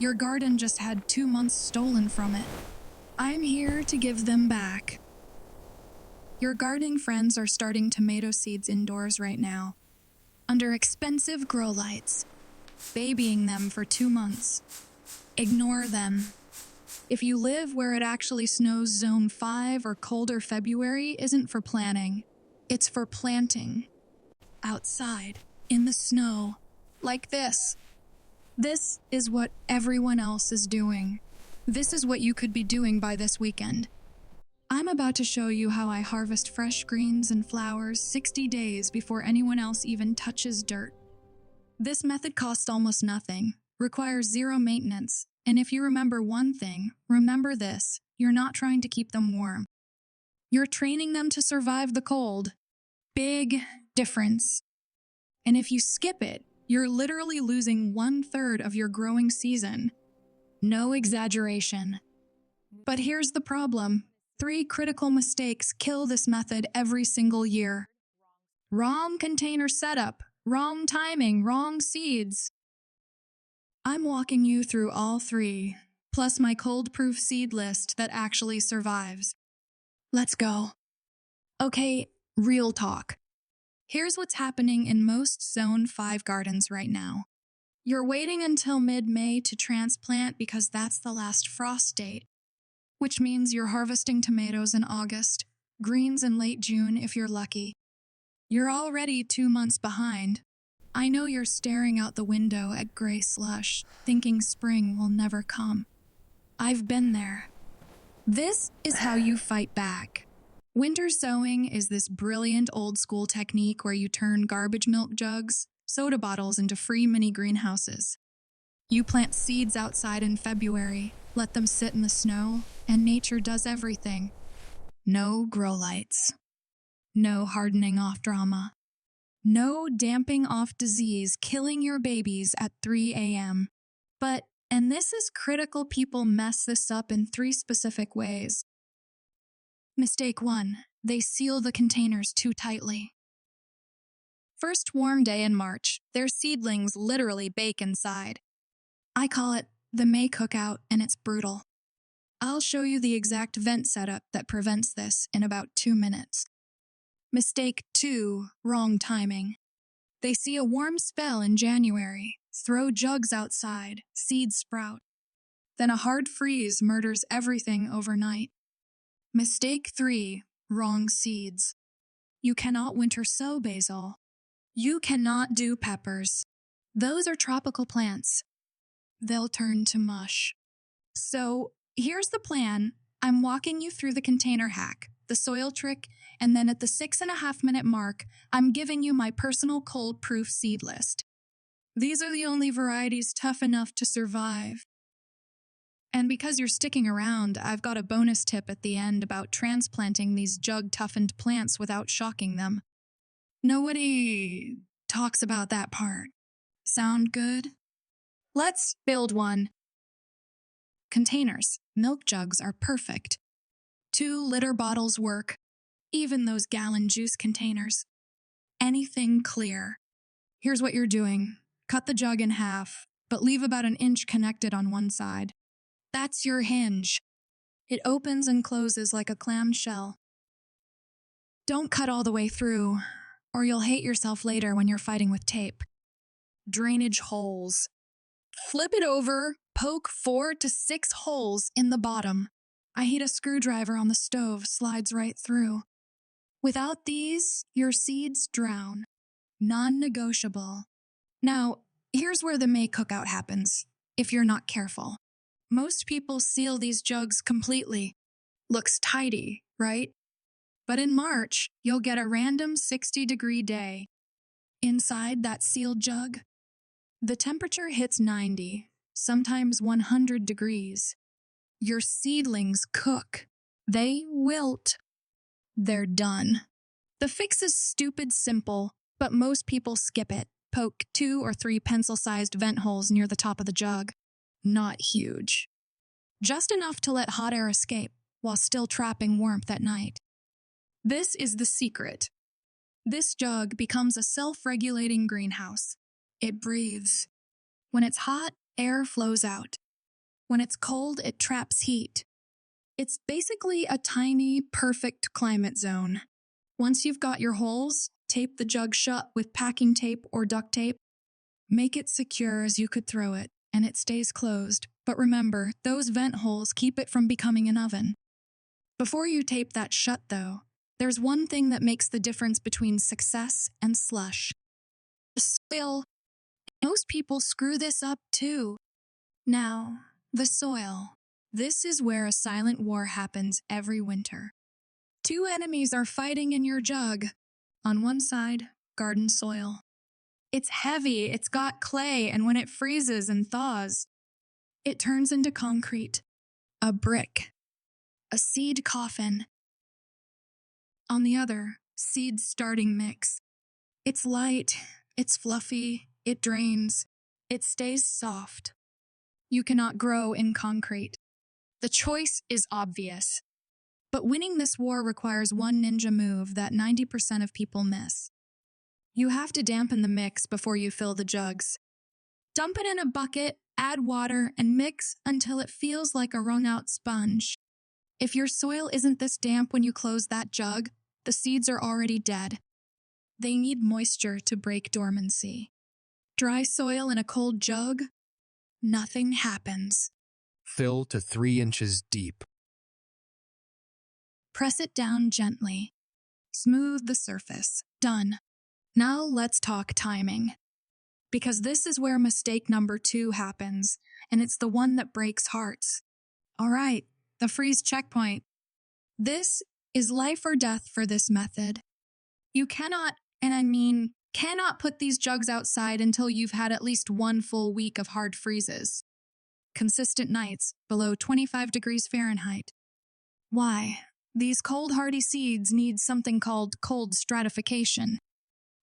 Your garden just had 2 months stolen from it. I'm here to give them back. Your gardening friends are starting tomato seeds indoors right now, under expensive grow lights, babying them for 2 months. Ignore them. If you live where it actually snows zone 5 or colder February isn't for planting, it's for planting. Outside, in the snow, like this. This is what everyone else is doing. This is what you could be doing by this weekend. I'm about to show you how I harvest fresh greens and flowers 60 days before anyone else even touches dirt. This method costs almost nothing, requires zero maintenance, and if you remember one thing, remember this: you're not trying to keep them warm. You're training them to survive the cold. Big difference. And if you skip it, you're literally losing 1/3 of your growing season. No exaggeration. But here's the problem. 3 critical mistakes kill this method every single year. Wrong container setup, wrong timing, wrong seeds. I'm walking you through all 3, plus my cold-proof seed list that actually survives. Let's go. Okay, real talk. Here's what's happening in most Zone 5 gardens right now. You're waiting until mid-May to transplant because that's the last frost date, which means you're harvesting tomatoes in August, greens in late June if you're lucky. You're already 2 months behind. I know you're staring out the window at gray slush, thinking spring will never come. I've been there. This is how you fight back. Winter sowing is this brilliant old-school technique where you turn garbage milk jugs, soda bottles into free mini greenhouses. You plant seeds outside in February, let them sit in the snow, and nature does everything. No grow lights. No hardening off drama. No damping off disease killing your babies at 3 a.m. But, and this is critical, people mess this up in 3 specific ways. Mistake 1, they seal the containers too tightly. First warm day in March, their seedlings literally bake inside. I call it the May cookout, and it's brutal. I'll show you the exact vent setup that prevents this in about 2 minutes. Mistake 2, wrong timing. They see a warm spell in January, throw jugs outside, seeds sprout. Then a hard freeze murders everything overnight. Mistake 3, wrong seeds. You cannot winter sow basil. You cannot do peppers. Those are tropical plants. They'll turn to mush. So here's the plan. I'm walking you through the container hack, the soil trick, and then at the 6.5-minute mark, I'm giving you my personal cold-proof seed list. These are the only varieties tough enough to survive. And because you're sticking around, I've got a bonus tip at the end about transplanting these jug-toughened plants without shocking them. Nobody talks about that part. Sound good? Let's build one. Containers. Milk jugs are perfect. 2-liter bottles work. Even those gallon juice containers. Anything clear. Here's what you're doing. Cut the jug in half, but leave about 1 inch connected on one side. That's your hinge. It opens and closes like a clam shell. Don't cut all the way through, or you'll hate yourself later when you're fighting with tape. Drainage holes. Flip it over, poke 4 to 6 holes in the bottom. I heat a screwdriver on the stove, slides right through. Without these, your seeds drown. Non-negotiable. Now, here's where the May cookout happens, if you're not careful. Most people seal these jugs completely. Looks tidy, right? But in March, you'll get a random 60-degree day. Inside that sealed jug, the temperature hits 90, sometimes 100 degrees. Your seedlings cook. They wilt. They're done. The fix is stupid simple, but most people skip it. Poke 2 or 3 pencil-sized vent holes near the top of the jug. Not huge. Just enough to let hot air escape while still trapping warmth at night. This is the secret. This jug becomes a self-regulating greenhouse. It breathes. When it's hot, air flows out. When it's cold, it traps heat. It's basically a tiny, perfect climate zone. Once you've got your holes, tape the jug shut with packing tape or duct tape. Make it secure as you could throw it, and it stays closed. But remember, those vent holes keep it from becoming an oven. Before you tape that shut, though, there's one thing that makes the difference between success and slush. The soil. Most people screw this up too. Now, the soil. This is where a silent war happens every winter. Two enemies are fighting in your jug. On one side, garden soil. It's heavy, it's got clay, and when it freezes and thaws, it turns into concrete, a brick, a seed coffin. On the other, seed starting mix. It's light, it's fluffy, it drains, it stays soft. You cannot grow in concrete. The choice is obvious. But winning this war requires one ninja move that 90% of people miss. You have to dampen the mix before you fill the jugs. Dump it in a bucket, add water, and mix until it feels like a wrung-out sponge. If your soil isn't this damp when you close that jug, the seeds are already dead. They need moisture to break dormancy. Dry soil in a cold jug? Nothing happens. Fill to 3 inches deep. Press it down gently. Smooth the surface. Done. Now let's talk timing. Because this is where mistake number 2 happens, and it's the one that breaks hearts. All right, the freeze checkpoint. This is life or death for this method. You cannot, and I mean cannot, put these jugs outside until you've had at least 1 full week of hard freezes. Consistent nights below 25 degrees Fahrenheit. Why? These cold hardy seeds need something called cold stratification.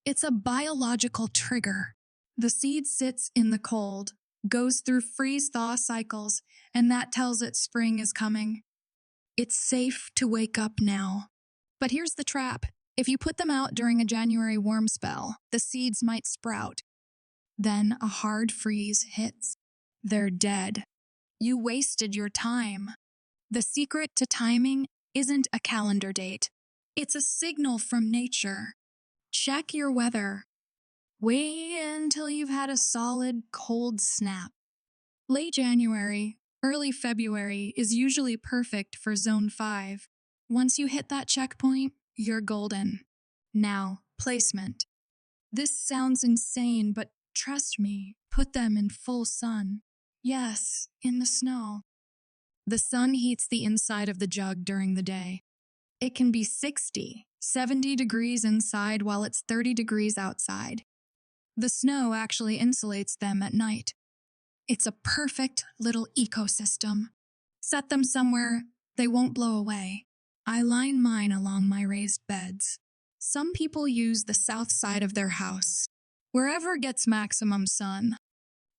It's a biological trigger. The seed sits in the cold, goes through freeze-thaw cycles, and that tells it spring is coming. It's safe to wake up now. But here's the trap. If you put them out during a January warm spell, the seeds might sprout. Then a hard freeze hits. They're dead. You wasted your time. The secret to timing isn't a calendar date. It's a signal from nature. Check your weather. Wait until you've had a solid cold snap. Late January, early February is usually perfect for Zone 5. Once you hit that checkpoint, you're golden. Now, placement. This sounds insane, but trust me, put them in full sun. Yes, in the snow. The sun heats the inside of the jug during the day. It can be 60, 70 degrees inside while it's 30 degrees outside. The snow actually insulates them at night. It's a perfect little ecosystem. Set them somewhere they won't blow away. I line mine along my raised beds. Some people use the south side of their house, wherever gets maximum sun.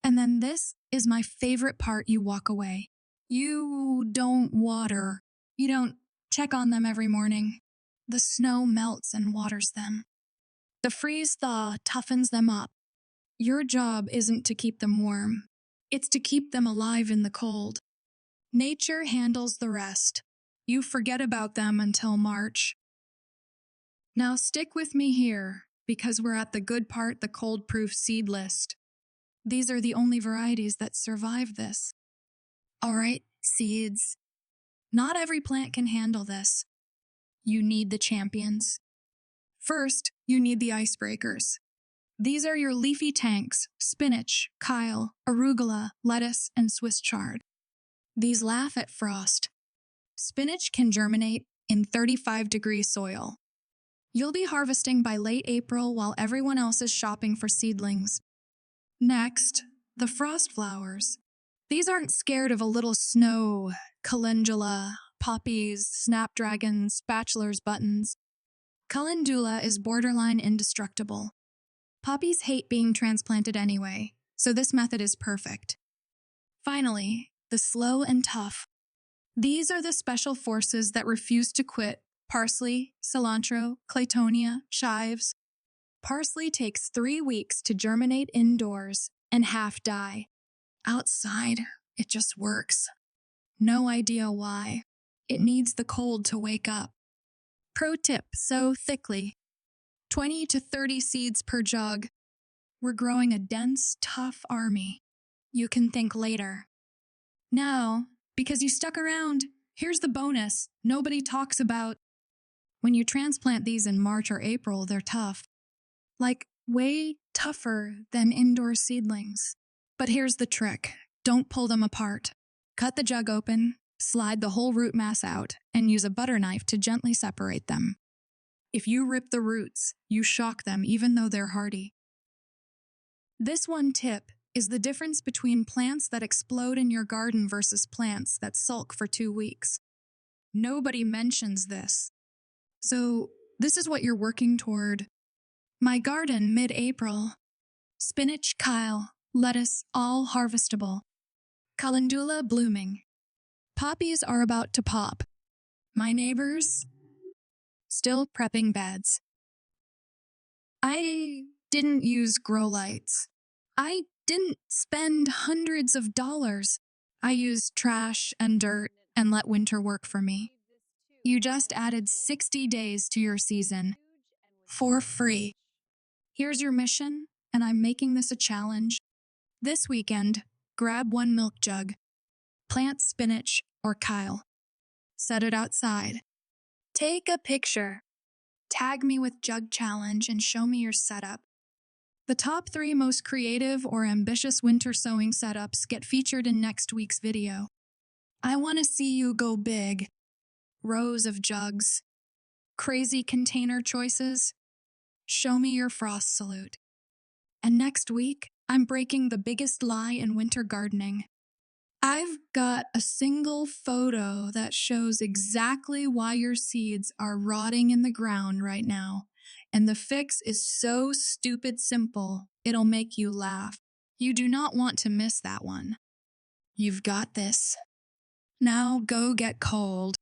And then this is my favorite part: you walk away. You don't water. You don't check on them every morning. The snow melts and waters them. The freeze-thaw toughens them up. Your job isn't to keep them warm. It's to keep them alive in the cold. Nature handles the rest. You forget about them until March. Now stick with me here, because we're at the good part, the cold-proof seed list. These are the only varieties that survive this. All right, seeds. Not every plant can handle this. You need the champions. First, you need the icebreakers. These are your leafy tanks: spinach, kale, arugula, lettuce, and Swiss chard. These laugh at frost. Spinach can germinate in 35-degree soil. You'll be harvesting by late April while everyone else is shopping for seedlings. Next, the frost flowers. These aren't scared of a little snow: calendula, poppies, snapdragons, bachelor's buttons. Calendula is borderline indestructible. Poppies hate being transplanted anyway, so this method is perfect. Finally, the slow and tough. These are the special forces that refuse to quit: parsley, cilantro, claytonia, chives. Parsley takes 3 weeks to germinate indoors and half die. Outside, It just works. No idea why. It needs the cold to wake up. Pro tip, sow thickly. 20 to 30 seeds per jug. We're growing a dense, tough army. You can think later. Now, because you stuck around, here's the bonus nobody talks about. When you transplant these in March or April, they're tough. Like, way tougher than indoor seedlings. But here's the trick. Don't pull them apart. Cut the jug open, slide the whole root mass out, and use a butter knife to gently separate them. If you rip the roots, you shock them even though they're hardy. This one tip is the difference between plants that explode in your garden versus plants that sulk for 2 weeks. Nobody mentions this. So, this is what you're working toward. My garden mid-April. Spinach, kale, lettuce, all harvestable. Calendula blooming. Poppies are about to pop. My neighbors still prepping beds. I didn't use grow lights. I didn't spend hundreds of dollars. I used trash and dirt and let winter work for me. You just added 60 days to your season for free. Here's your mission, and I'm making this a challenge. This weekend, grab 1 milk jug, plant spinach or kale, set it outside. Take a picture. Tag me with Jug Challenge and show me your setup. The top 3 most creative or ambitious winter sowing setups get featured in next week's video. I want to see you go big. Rows of jugs. Crazy container choices. Show me your frost salute. And next week, I'm breaking the biggest lie in winter gardening. I've got a single photo that shows exactly why your seeds are rotting in the ground right now. And the fix is so stupid simple, it'll make you laugh. You do not want to miss that one. You've got this. Now go get cold.